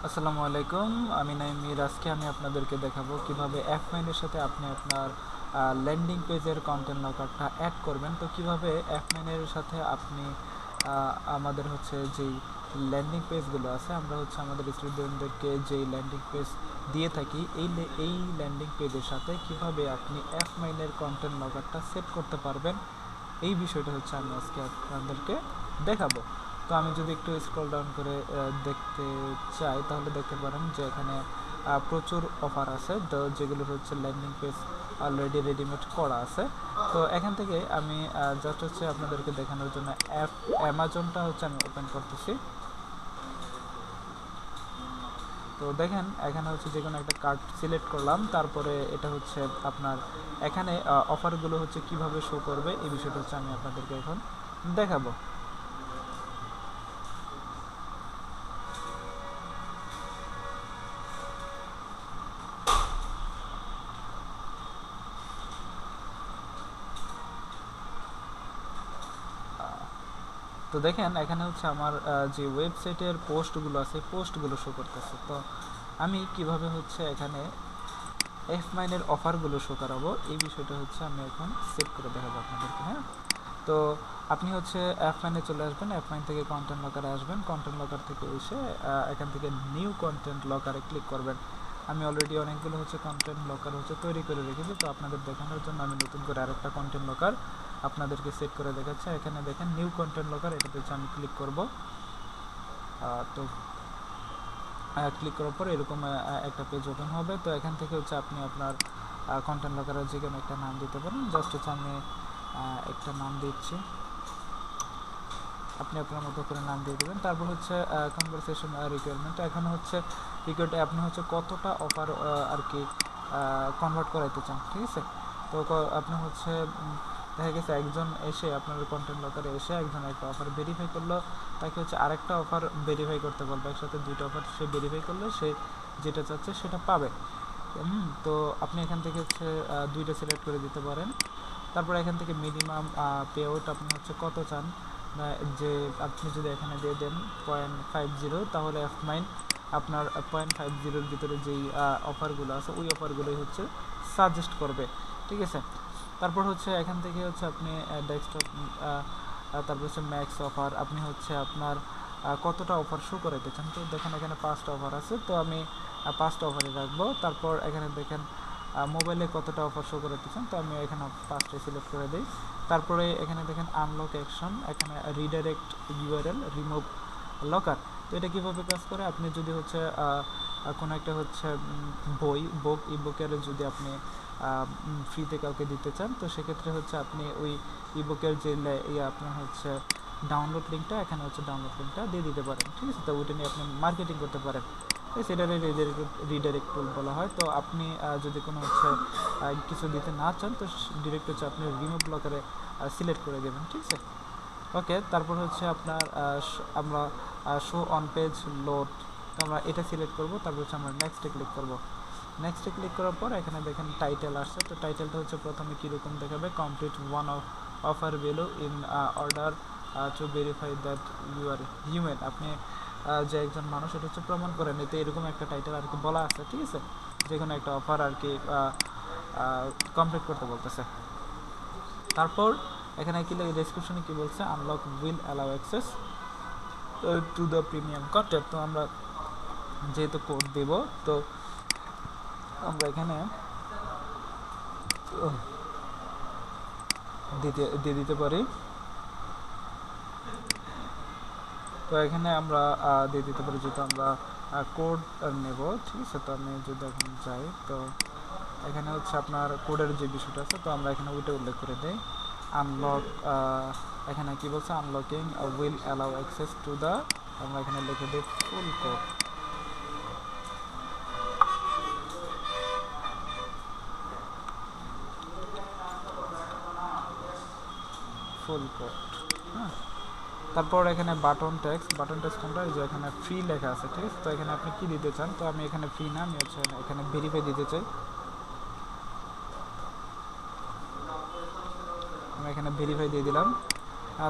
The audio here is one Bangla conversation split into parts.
আসসালামু আলাইকুম, আমি নাইমির। আজকে আমি আপনাদেরকে দেখাবো কিভাবে F9 এর সাথে আপনি আপনার ল্যান্ডিং পেজের কন্টেন্ট লকারটা অ্যাড করবেন। তো কিভাবে F9 এর সাথে আপনি আমাদের হচ্ছে যেই ল্যান্ডিং পেজগুলো আছে, আমরা হচ্ছে আমাদের স্টুডেন্টদেরকে যেই ল্যান্ডিং পেজ দিয়ে থাকি, এই ল্যান্ডিং পেজের সাথে কিভাবে আপনি F9 এর কন্টেন্ট লকারটা সেট করতে পারবেন, এই বিষয়টা হচ্ছে আমি আজকে আপনাদেরকে দেখাবো। তো আমি যদি একটু স্ক্রল ডাউন করে দেখতে চাই, তাহলে দেখতে পারেন যে এখানে প্রচুর অফার আছে, তো যেগুলোর হচ্ছে ল্যান্ডিং পেজ অলরেডি রেডিমেড করা আছে। তো এখান থেকে আমি জাস্ট হচ্ছে আপনাদেরকে দেখানোর জন্য অ্যামাজনটা হচ্ছে আমি ওপেন করতেছি। তো দেখেন এখানে হচ্ছে যে কোনো একটা কার্ড সিলেক্ট করলাম, তারপরে এটা হচ্ছে আপনার এখানে অফারগুলো হচ্ছে কিভাবে শো করবে, এই বিষয়টা হচ্ছে আমি আপনাদেরকে এখন দেখাবো। তো দেখেন এখানে হচ্ছে আমার যে ওয়েবসাইটের পোস্টগুলো আছে, পোস্টগুলো শো করতেছে। তো আমি কিভাবে হচ্ছে এখানে F9 এর অফারগুলো শো করাবো, এই বিষয়টা হচ্ছে আমি এখন সেট করে দেখাবো আপনাদেরকে। হ্যাঁ, তো আপনি হচ্ছে F9 এ চলে আসবেন, F9 থেকে কন্টেন্ট লকারে আসবেন, কন্টেন্ট লকার থেকে এসে এখান থেকে নিউ কন্টেন্ট লকারে ক্লিক করবেন। আমি অলরেডি অনেকগুলো হচ্ছে কন্টেন্ট লকার হচ্ছে তৈরি করে রেখেছি, তো আপনাদের দেখানোর জন্য আমি নতুন করে আরেকটা কন্টেন্ট লকার আপনাদেরকে সেট করে দেখাচ্ছি। এখানে দেখেন নিউ কন্টেন্ট লকার, এটাতে হচ্ছে আমি ক্লিক করব। তো ক্লিক করার পর এরকম একটা পেজ ওপেন হবে। তো এখান থেকে হচ্ছে আপনি আপনার কন্টেন্ট লকারের যে কোনো একটা নাম দিতে পারেন। জাস্ট হচ্ছে আমি একটা নাম দিচ্ছি, আপনি আপনার মতো করে নাম দিয়ে দেবেন। তারপর হচ্ছে কনভারসেশন রিকোয়ারমেন্ট, এখন হচ্ছে আপনি হচ্ছে কতটা অফার আর কি কনভার্ট করাইতে চান, ঠিক আছে। তো আপনি হচ্ছে দেখা গেছে একজন এসে আপনার কন্টেন্ট লকারে এসে একজন একটা অফার ভেরিফাই করলো, তাকে হচ্ছে আরেকটা অফার ভেরিফাই করতে বলবে, একসাথে দুইটা অফার সে ভেরিফাই করলে সে যেটা চাচ্ছে সেটা পাবে। তো আপনি এখান থেকে হচ্ছে দুইটা সিলেক্ট করে দিতে পারেন। তারপর এখান থেকে মিনিমাম পে আউট আপনি হচ্ছে কত চান, যে আপনি যদি এখানে দিয়ে দেন 0.50, তাহলে F9 আপনার 0.50-র ভিতরে যেই অফারগুলো আছে ওই অফারগুলোই হচ্ছে সাজেস্ট করবে, ঠিক আছে। তারপর হচ্ছে এখান থেকে হচ্ছে আপনি ডেস্কটপ, তারপর হচ্ছে ম্যাক্স অফার, আপনি হচ্ছে আপনার কতটা অফার শো করাইতে চান। তো দেখেন এখানে 5টা অফার আছে, তো আমি 5টা অফারে রাখবো। তারপর এখানে দেখেন মোবাইলে কতটা অফার শো করাতে চান, তো আমি এখানে 5টা সিলেক্ট করে দিই। তারপরে এখানে দেখেন আনলক অ্যাকশন, এখানে রিডাইরেক্ট ইউআরএল, রিমুভ লকার। তো এটা কীভাবে কাজ করে, আপনি যদি হচ্ছে কোনো একটা হচ্ছে ইবুকের যদি আপনি ফ্রিতে কাউকে দিতে চান, তো সেক্ষেত্রে হচ্ছে আপনি ওই ইবুকের যে আপনার হচ্ছে ডাউনলোড লিঙ্কটা, এখানে হচ্ছে ডাউনলোড লিঙ্কটা দিয়ে দিতে পারেন, ঠিক আছে। তো ওইটা নিয়ে আপনি মার্কেটিং করতে পারেন, সেটারে রিডাইরেক্ট টুল বলা হয়। তো আপনি যদি কোনো হচ্ছে কিছু দিতে না চান, তো ডিরেক্ট হচ্ছে আপনি রিমুভ লকারে সিলেক্ট করে দেবেন, ঠিক আছে। ওকে, তারপর হচ্ছে আপনার আমরা শো অন পেজ লোড, তো আমরা এটা সিলেক্ট করব। তারপর হচ্ছে আমরা নেক্সটে ক্লিক করব। নেক্সটে ক্লিক করার পর এখানে দেখেন টাইটেল আসছে। তো টাইটেলটা হচ্ছে প্রথমে কীরকম দেখাবে, complete one offer value in order to verify that you are human, আপনি যে একজন মানুষ, এটা হচ্ছে প্রমাণ করেন। এতে এরকম একটা টাইটেল আর কি বলা আছে, ঠিক আছে। যে কোনো একটা অফার আর কি কমপ্লিট করতে বলতেছে। তারপর এখানে কি ডেসক্রিপশনে কি বলছে, unlock will allow access to the premium content. তো আমরা যেহেতু কোড দেব, তো আমরা এখানে দিয়ে দিতে পারি। তো এখানে আমরা দিয়ে দিতে পারি, যেহেতু আমরা কোড নেব, ঠিক আছে। তো আমি যদি এখন যাই, তো এখানে হচ্ছে আপনার কোডের যে বিষয়টা আছে, তো আমরা এখানে ওইটা উল্লেখ করে দিই। আনলক, এখানে কি বলছে, unlocking will allow access to the, আমরা এখানে লিখে দিই ফুল কোড, ফুল কোড। হ্যাঁ, তারপর এখানে বাটন টেক্সট কোনটা, যে এখানে ফ্রি লেখা আছে, ঠিক আছে। তো এখানে আপনি কি দিতে চান, তো আমি এখানে ফ্রি না, আমি হচ্ছে এখানে ভেরিফাই দিতে চাই। আমি এখানে ভেরিফাই দিয়ে দিলাম।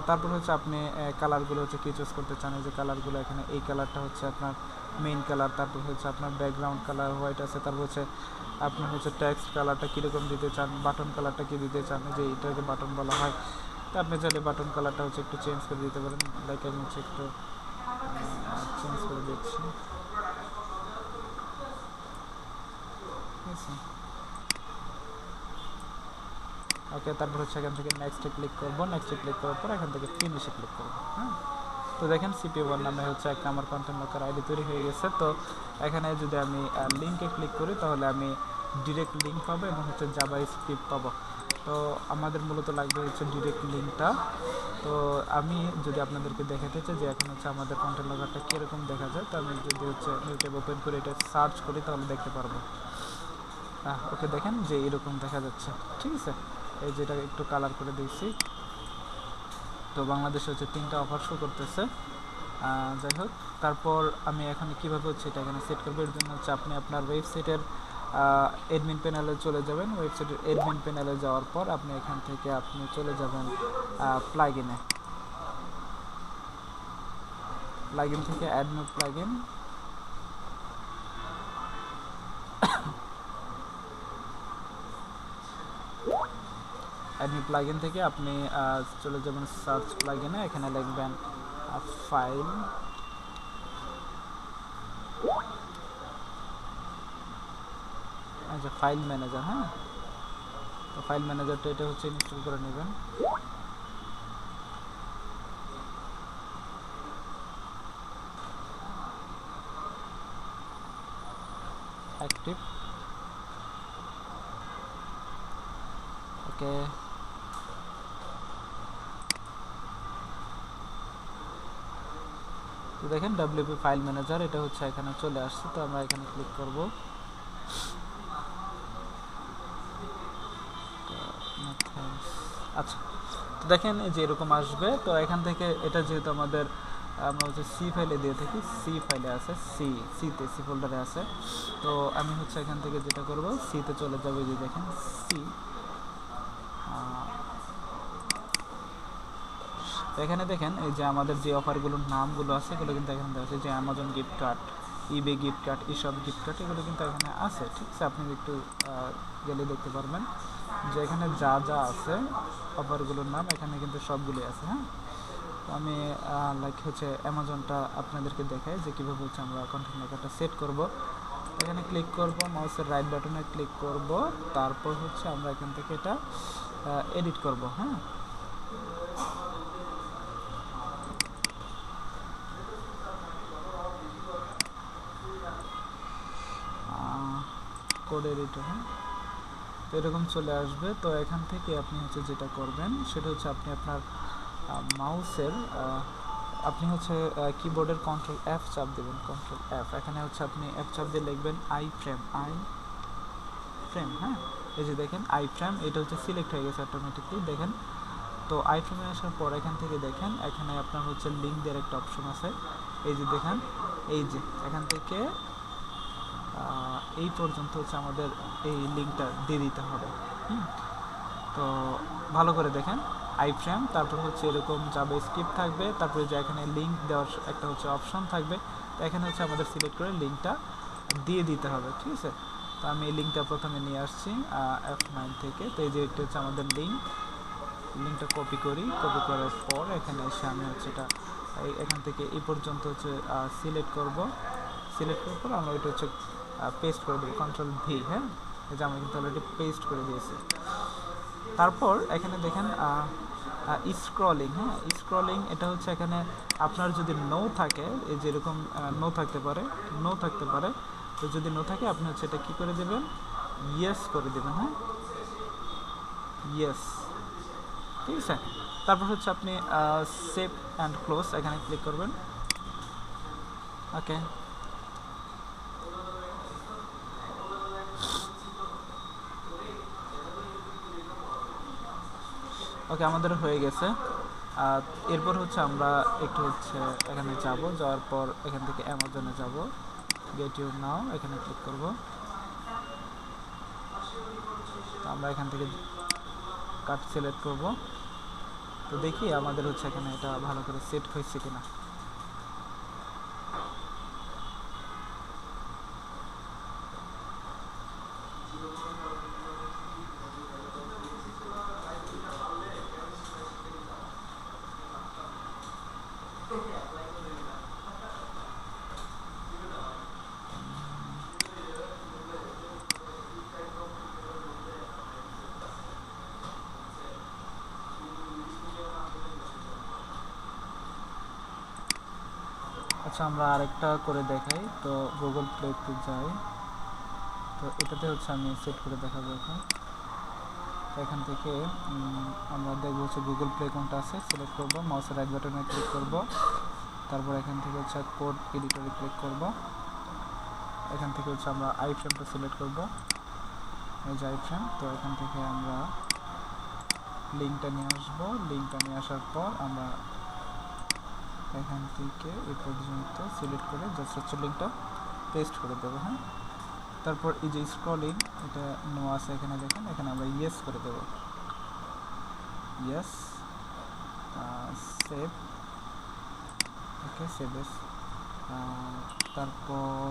তারপর হচ্ছে আপনি কালারগুলো হচ্ছে কি চুজ করতে চান, এই যে কালারগুলো এখানে, এই কালারটা হচ্ছে আপনার মেইন কালার, তারপর হচ্ছে আপনার ব্যাকগ্রাউন্ড কালার হোয়াইট আছে, তারপর হচ্ছে আপনার হচ্ছে টেক্সট কালারটা কীরকম দিতে চান, বাটন কালারটা কী দিতে চান, যে এটাকে বাটন বলা হয়। তো আপনি চাইলে বাটন কালারটা হচ্ছে একটু চেঞ্জ করে দিতে পারেন। লাইক আমি হচ্ছে একটু চেঞ্জ করে দিচ্ছি, ঠিক আছে। ওকে, তারপর হচ্ছে এখান থেকে নেক্সটে ক্লিক করব, নেক্সটে ক্লিক করার পর এখান থেকে ফিনিশে ক্লিক করব। হ্যাঁ, তো দেখেন CP1 নামে হচ্ছে একটা আমার কন্টেন্ট লকার আইডি তৈরি হয়ে গেছে। তো এখানে যদি আমি লিঙ্কে ক্লিক করি তাহলে আমি ডিরেক্ট লিঙ্ক পাবো এবং হচ্ছে জাভাস্ক্রিপ্ট পাবো। তো আমাদের মূলত লাগবে হচ্ছে ডিরেক্ট লিঙ্কটা। তো আমি যদি আপনাদেরকে দেখাতে চাই যে এখন হচ্ছে আমাদের কন্টেন্ট লকারটা কীরকম দেখা যায়, তো আমি যদি হচ্ছে নিউ ট্যাব ওপেন করে এটা সার্চ করি তাহলে দেখতে পারবো। ওকে, দেখেন যে এরকম দেখা যাচ্ছে, ঠিক আছে। এই যেটা একটু কালার করে দিয়েছি। তো বাংলাদেশে হচ্ছে 3টা অফার শো করতেছে। যাই হোক, তারপর আমি এখন কীভাবে হচ্ছে এটা এখানে সেট করবো, এর জন্য হচ্ছে আপনি আপনার ওয়েবসাইটের অ্যাডমিন প্যানেলে চলে যাবেন। ওয়েবসাইটের অ্যাডমিন প্যানেলে যাওয়ার পর আপনি এখান থেকে আপনি চলে যাবেন প্লাগইনে। প্লাগইন থেকে add new plugin, admin plugin থেকে আপনি চলে যাবেন সার্চ প্লাগইনে। এখানে লিখবেন ফাইল, আচ্ছা ফাইল ম্যানেজার। হ্যাঁ, তো ফাইল ম্যানেজারটা এটা হচ্ছে ইনস্টল করে নেবেন। অ্যাক্টিভ, ওকে। তো দেখেন WP ফাইল ম্যানেজার এটা হচ্ছে এখানে চলে আসছে। তো আমরা এখানে ক্লিক করব। আচ্ছা, তো দেখেন যে এরকম আসবে। তো এখান থেকে এটা যেহেতু আমাদের আমরা হচ্ছে সি ফাইলে দিয়ে থাকি, সি ফাইলে আছে, সিতে সি ফোল্ডারে আছে। তো আমি হচ্ছে এখান থেকে যেটা করব, সিতে চলে যাবে। যে দেখেন সি, এখানে দেখেন এই যে আমাদের যে অফারগুলোর নামগুলো আছে এগুলো কিন্তু এখানে দেওয়া আছে, যে অ্যামাজন গিফট কার্ড, ইবে গিফট কার্ড, ইশপ গিফট কার্ড, এগুলো কিন্তু এখানে আছে, ঠিক আছে। আপনি একটু গেলে দেখতে পারবেন যে এখানে যা যা আছে অফারগুলোর নাম এখানে কিন্তু সবগুলোই আছে। হ্যাঁ, তো আমি লাইক হচ্ছে অ্যামাজনটা আপনাদেরকে দেখাই যে কীভাবে হচ্ছে আমরা কন্টেন্ট লকারটা সেট করব। এখানে ক্লিক করব, মাউসের রাইট বাটনে ক্লিক করব, তারপর হচ্ছে আমরা এখান থেকে এটা এডিট করব। হ্যাঁ, কোড এডিটর। হ্যাঁ, তো এরকম চলে আসবে। তো এখান থেকে আপনি হচ্ছে যেটা করবেন সেটা হচ্ছে আপনি আপনার মাউসের আপনি হচ্ছে কিবোর্ডের কন্ট্রোল F চাপ দেবেন, কন্ট্রোল F। এখানে হচ্ছে আপনি F চাপ দিয়ে লিখবেন আই ফ্রেম। হ্যাঁ, এই যে দেখেন আই ফ্রেম, এটা হচ্ছে সিলেক্ট হয়ে গেছে অটোমেটিকলি। দেখেন, তো আই ফ্রেমে আসার পর এখান থেকে দেখেন এখানে আপনার হচ্ছে লিঙ্ক দেওয়ার একটা অপশন আছে। এই যে দেখেন, এই যে এখান থেকে এই পর্যন্ত হচ্ছে আমাদের এই লিঙ্কটা দিয়ে দিতে হবে। তো ভালো করে দেখেন আই ফ্রেম, তারপর হচ্ছে এরকম জাভাস্ক্রিপ্ট থাকবে, তারপরে যে এখানে লিঙ্ক দেওয়ার একটা হচ্ছে অপশন থাকবে। তো এখানে হচ্ছে আমাদের সিলেক্ট করে লিঙ্কটা দিয়ে দিতে হবে, ঠিক আছে। তো আমি এই লিঙ্কটা প্রথমে নিয়ে আসছি F9 থেকে। তো এই যে এটা হচ্ছে আমাদের লিঙ্কটা কপি করি, কপি করার পর এখানে এসে আমি হচ্ছে এটা এখান থেকে এই পর্যন্ত হচ্ছে সিলেক্ট করব। সিলেক্ট করার পর আমরা এটা হচ্ছে পেস্ট করে দেবো, কন্ট্রোল V। হ্যাঁ, এই যে আমি কিন্তু অলরেডি পেস্ট করে দিয়েছি। তারপর এখানে দেখেন স্ক্রলিং। হ্যাঁ, স্ক্রলিং এটা হচ্ছে এখানে আপনার যদি নো থাকে, এই যেরকম নো থাকতে পারে, তো যদি নো থাকে আপনি হচ্ছে এটা কী করে দেবেন, ইয়েস করে দেবেন। হ্যাঁ, ইয়েস, ঠিক আছে। তারপর হচ্ছে আপনি সেভ অ্যান্ড ক্লোজ এখানে ক্লিক করবেন। ওকে, আমাদের হয়ে গেছে। এরপর হচ্ছে আমরা একটু হচ্ছে এখানে যাওয়ার পর এখান থেকে অ্যামাজনে যাব, গেট ইউর নাও এখানে ক্লিক করব। আমরা এখান থেকে কাট সিলেক্ট করব। তো দেখি আমাদের হচ্ছে এখানে এটা ভালো করে সেট হয়েছে কিনা। হচ্ছে আমরা আরেকটা করে দেখাই। তো গুগল প্লেতে যাই, তো এটাতে হচ্ছে আমি সেট করে দেখাবো এখন। তো এখান থেকে আমরা দেখবো হচ্ছে গুগল প্লে কোনটা আছে, সিলেক্ট করবো, মাউসের রাইট বাটনে ক্লিক করব, তারপর এখান থেকে হচ্ছে কোড এডিটরে ক্লিক করব, এখান থেকে হচ্ছে আমরা আই ফ্রেমটা সিলেক্ট করব, এই যে আই ফ্রেম। তো এখান থেকে আমরা লিঙ্কটা নিয়ে আসবো, লিঙ্কটা নিয়ে আসার পর আমরা এখান থেকে এই পর্যন্ত সিলেক্ট করে জাস্ট হচ্ছে লিঙ্কটা পেস্ট করে দেবো। হ্যাঁ, তারপর এই যে স্ক্রলিং এটা নো আছে এখানে দেখেন, এখানে আমরা ইয়েস করে দেব, yes, save, okay save as. তারপর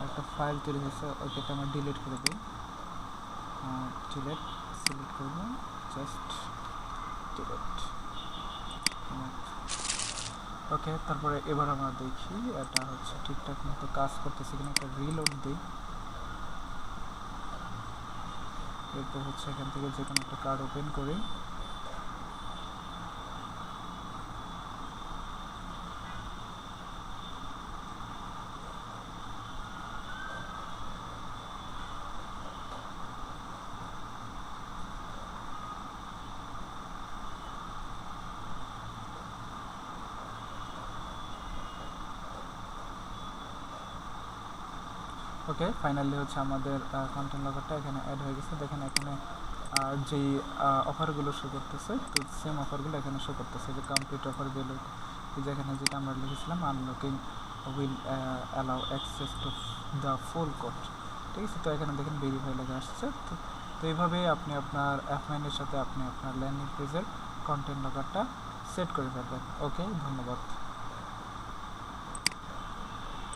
একটা ফাইল তৈরি হয়েছে, ওকে এটা আমরা ডিলিট করে দিই, ডিলিট সিলেক্ট করব, জাস্ট ডিলিট, ওকে। তারপরে এবার আমরা দেখি এটা হচ্ছে ঠিকঠাক মতো কাজ করতেছে কিনা, একটা রিলোড দিই, এরপর হচ্ছে এখান থেকে যে কোনো একটা কার্ড ওপেন করি, ওকে। ফাইনালি হচ্ছে আমাদের কন্টেন্ট লগারটা এখানে অ্যাড হয়ে গেছে। দেখেন এখানে যেই অফারগুলো শো করতেছে, তো সেম অফারগুলো এখানে শো করতেছে, যে কমপ্লিট অফার ভ্যালু, যে এখানে যেটা আমরা লিখেছিলাম unlocking will allow access to the full code, ঠিক আছে। তো এখানে দেখেন ভেরিফাই লেখা আসছে। তো এইভাবে আপনি আপনার অ্যাপমাইন্ডের সাথে আপনি আপনার ল্যান্ডিং পেজের কন্টেন্ট লগারটা সেট করে ফেলবেন। ওকে, ধন্যবাদ।